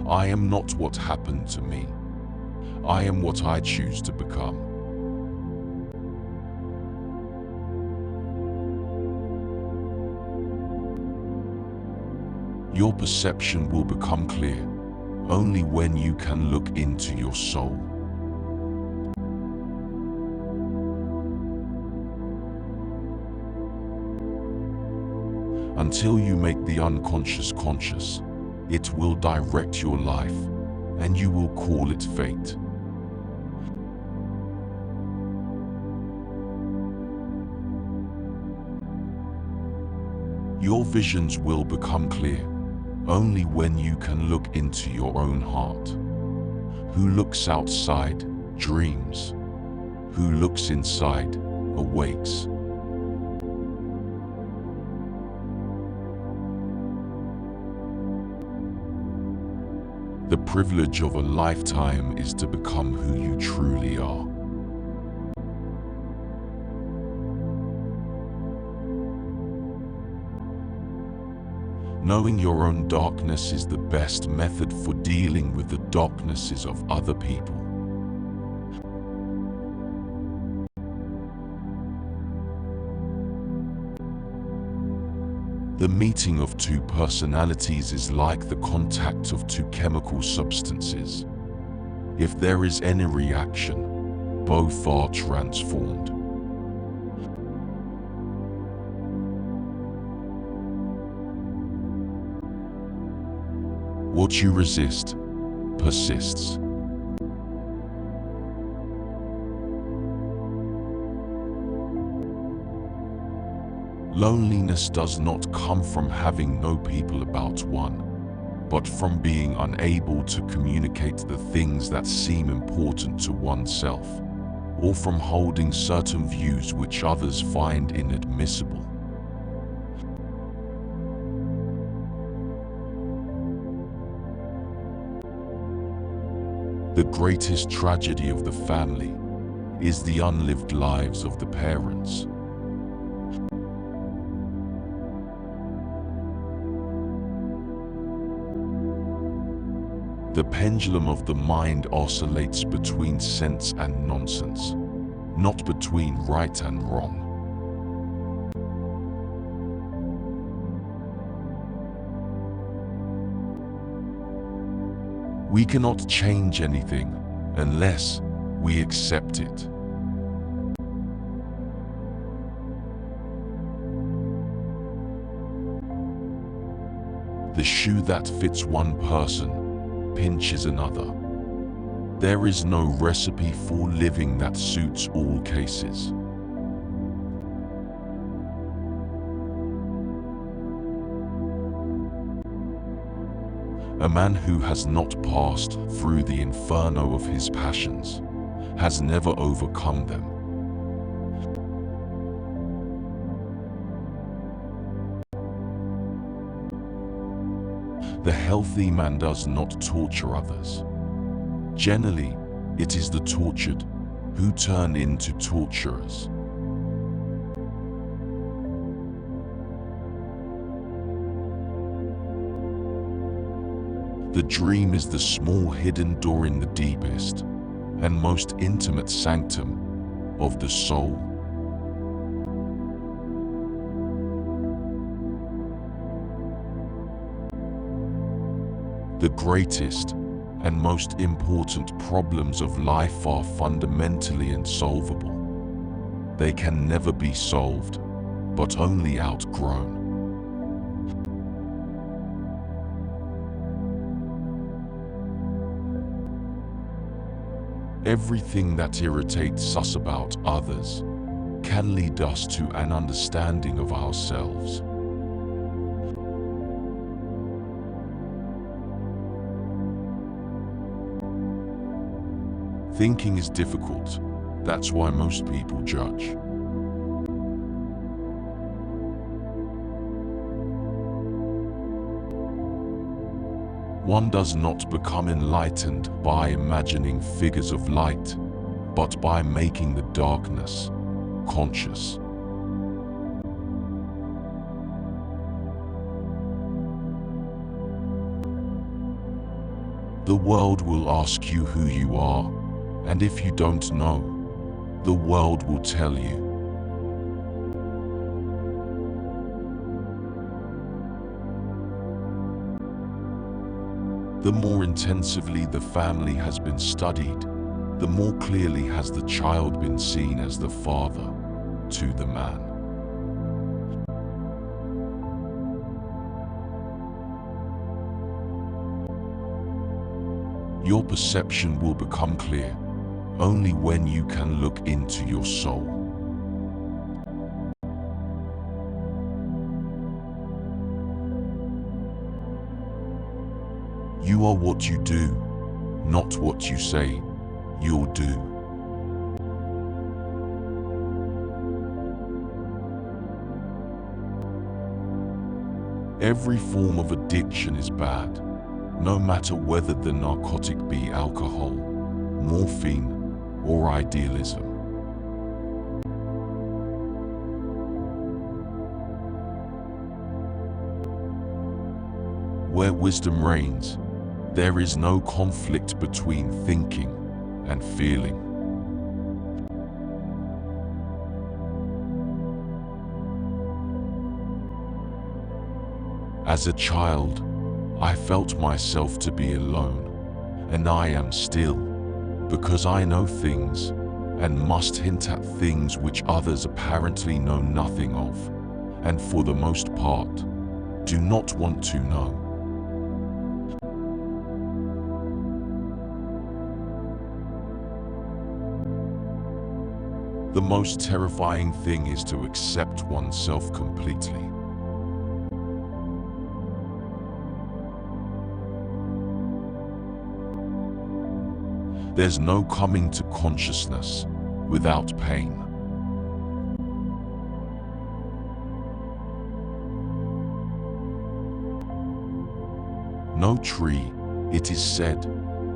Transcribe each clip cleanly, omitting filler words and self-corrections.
I am not what happened to me. I am what I choose to become. Your perception will become clear only when you can look into your soul. Until you make the unconscious conscious, it will direct your life, and you will call it fate. Your visions will become clear only when you can look into your own heart. Who looks outside dreams. Who looks inside awakes. The privilege of a lifetime is to become who you truly are. Knowing your own darkness is the best method for dealing with the darknesses of other people. The meeting of two personalities is like the contact of two chemical substances. If there is any reaction, both are transformed. What you resist persists. Loneliness does not come from having no people about one, but from being unable to communicate the things that seem important to oneself, or from holding certain views which others find inadmissible. The greatest tragedy of the family is the unlived lives of the parents. The pendulum of the mind oscillates between sense and nonsense, not between right and wrong. We cannot change anything unless we accept it. The shoe that fits one person pinches another. There is no recipe for living that suits all cases. A man who has not passed through the inferno of his passions has never overcome them. The healthy man does not torture others. Generally, it is the tortured who turn into torturers. The dream is the small hidden door in the deepest and most intimate sanctum of the soul. The greatest and most important problems of life are fundamentally insolvable. They can never be solved, but only outgrown. Everything that irritates us about others can lead us to an understanding of ourselves. Thinking is difficult. That's why most people judge. One does not become enlightened by imagining figures of light, but by making the darkness conscious. The world will ask you who you are, and if you don't know, the world will tell you. The more intensively the family has been studied, the more clearly has the child been seen as the father to the man. Your perception will become clear only when you can look into your soul. You are what you do, not what you say you'll do. Every form of addiction is bad, no matter whether the narcotic be alcohol, morphine, or idealism. Where wisdom reigns, there is no conflict between thinking and feeling. As a child, I felt myself to be alone, and I am still, because I know things and must hint at things which others apparently know nothing of, and for the most part, do not want to know. The most terrifying thing is to accept oneself completely. There's no coming to consciousness without pain. No tree, it is said,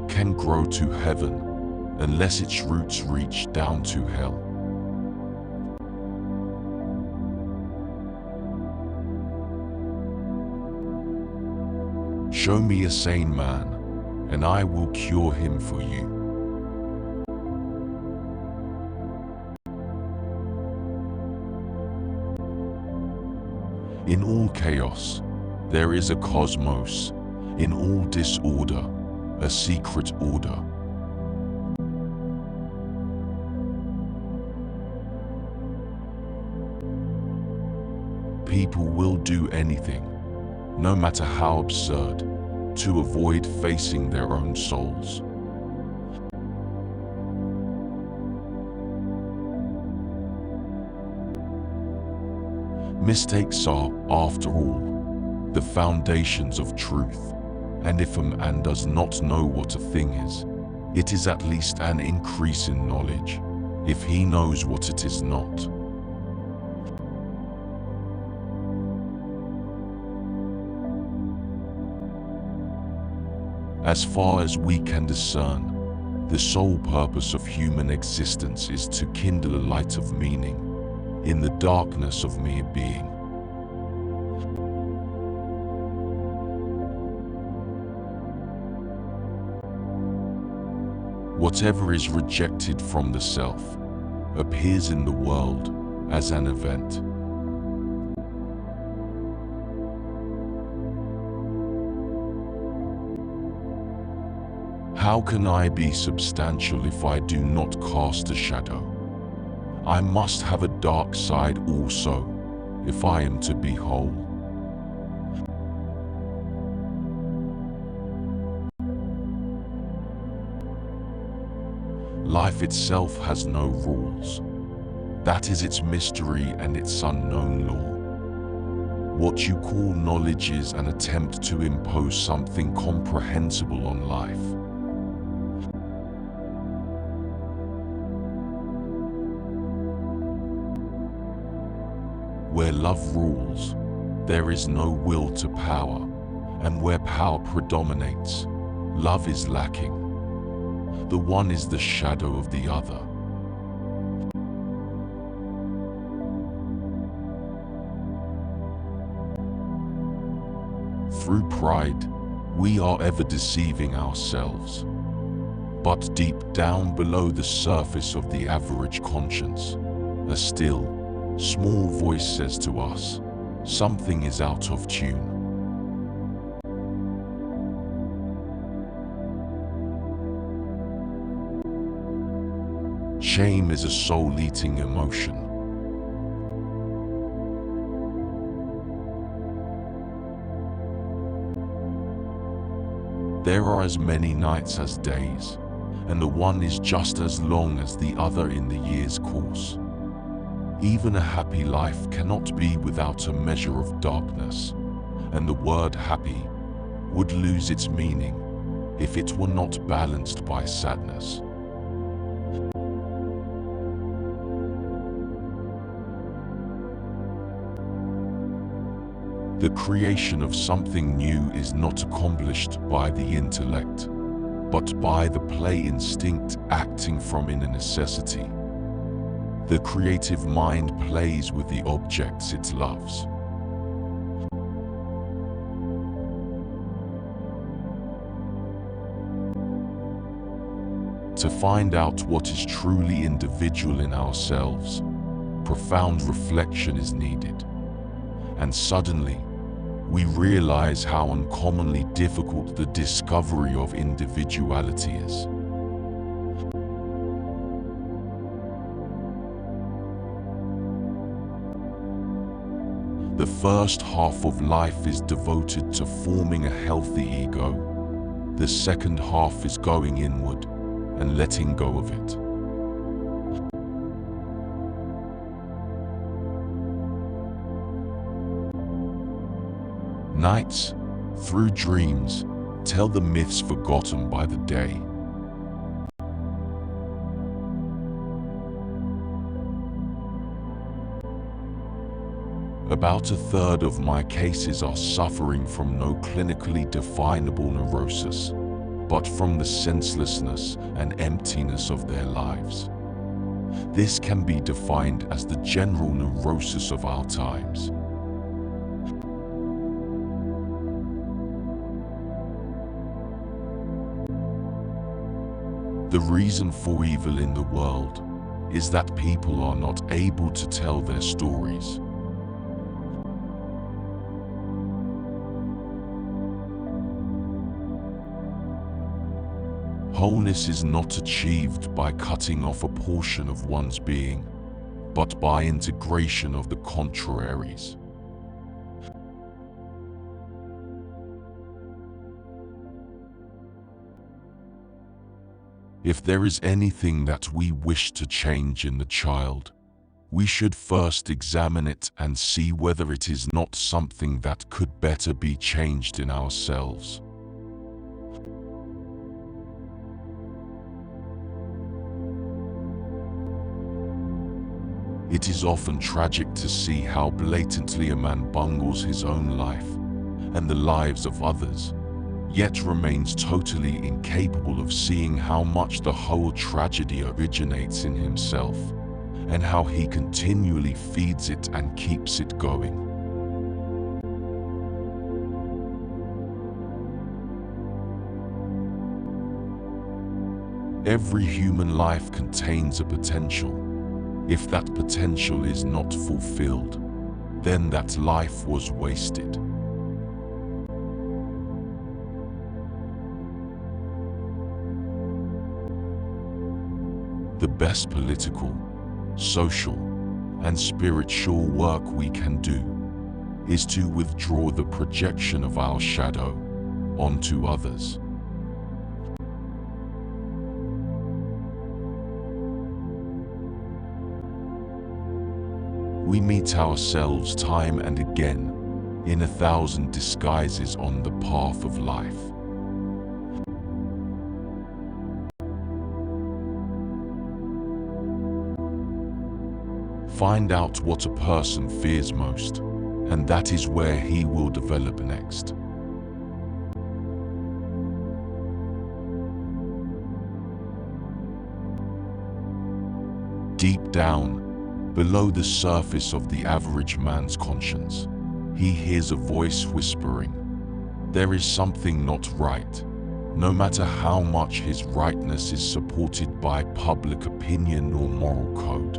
can grow to heaven unless its roots reach down to hell. Show me a sane man, and I will cure him for you. In all chaos, there is a cosmos. In all disorder, a secret order. People will do anything, no matter how absurd, to avoid facing their own souls. Mistakes are, after all, the foundations of truth, and if a man does not know what a thing is, it is at least an increase in knowledge, if he knows what it is not. As far as we can discern, the sole purpose of human existence is to kindle a light of meaning in the darkness of mere being. Whatever is rejected from the self appears in the world as an event. How can I be substantial if I do not cast a shadow? I must have a dark side also, if I am to be whole. Life itself has no rules. That is its mystery and its unknown law. What you call knowledge is an attempt to impose something comprehensible on life. Where love rules, there is no will to power, and where power predominates, love is lacking. The one is the shadow of the other. Through pride, we are ever deceiving ourselves. But deep down below the surface of the average conscience, a still, small voice says to us, something is out of tune. Shame is a soul-eating emotion. There are as many nights as days, and the one is just as long as the other in the year's course. Even a happy life cannot be without a measure of darkness, and the word happy would lose its meaning if it were not balanced by sadness. The creation of something new is not accomplished by the intellect, but by the play instinct acting from inner necessity. The creative mind plays with the objects it loves. To find out what is truly individual in ourselves, profound reflection is needed. And suddenly, we realize how uncommonly difficult the discovery of individuality is. The first half of life is devoted to forming a healthy ego. The second half is going inward and letting go of it. Nights, through dreams, tell the myths forgotten by the day. About a third of my cases are suffering from no clinically definable neurosis, but from the senselessness and emptiness of their lives. This can be defined as the general neurosis of our times. The reason for evil in the world is that people are not able to tell their stories. Wholeness is not achieved by cutting off a portion of one's being, but by integration of the contraries. If there is anything that we wish to change in the child, we should first examine it and see whether it is not something that could better be changed in ourselves. It is often tragic to see how blatantly a man bungles his own life and the lives of others, yet remains totally incapable of seeing how much the whole tragedy originates in himself, and how he continually feeds it and keeps it going. Every human life contains a potential. If that potential is not fulfilled, then that life was wasted. The best political, social, and spiritual work we can do is to withdraw the projection of our shadow onto others. We meet ourselves time and again in 1,000 disguises on the path of life. Find out what a person fears most, and that is where he will develop next. Deep down, below the surface of the average man's conscience, he hears a voice whispering, There is something not right, no matter how much his rightness is supported by public opinion or moral code.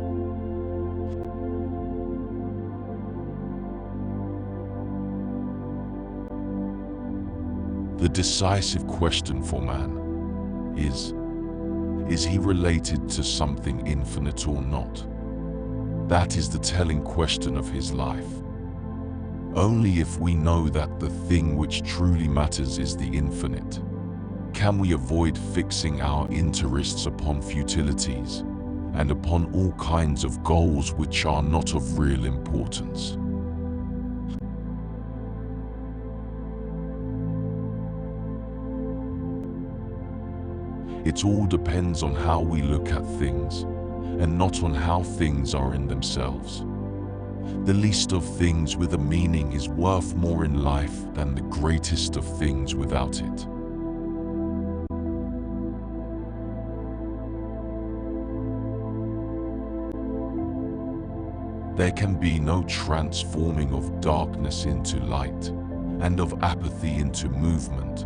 The decisive question for man is he related to something infinite or not? That is the telling question of his life. Only if we know that the thing which truly matters is the infinite, can we avoid fixing our interests upon futilities and upon all kinds of goals which are not of real importance. It all depends on how we look at things, and not on how things are in themselves. The least of things with a meaning is worth more in life than the greatest of things without it. There can be no transforming of darkness into light, and of apathy into movement,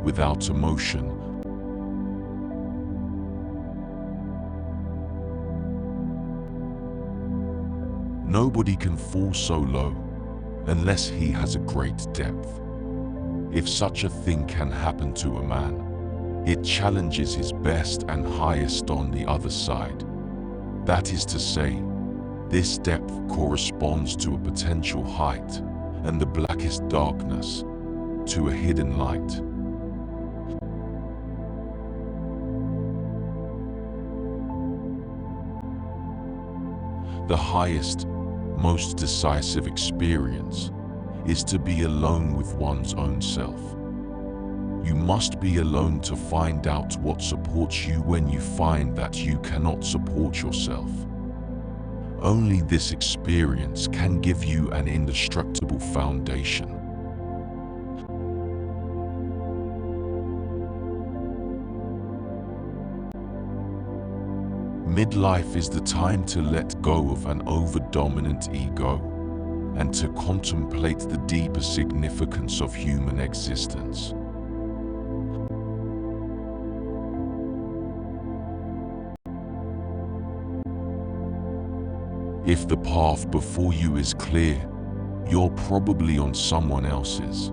without emotion. Nobody can fall so low unless he has a great depth. If such a thing can happen to a man, it challenges his best and highest on the other side. That is to say, this depth corresponds to a potential height, and the blackest darkness to a hidden light. The highest, most decisive experience is to be alone with one's own self. You must be alone to find out what supports you when you find that you cannot support yourself. Only this experience can give you an indestructible foundation. Midlife is the time to let go of an over-dominant ego and to contemplate the deeper significance of human existence. If the path before you is clear, you're probably on someone else's.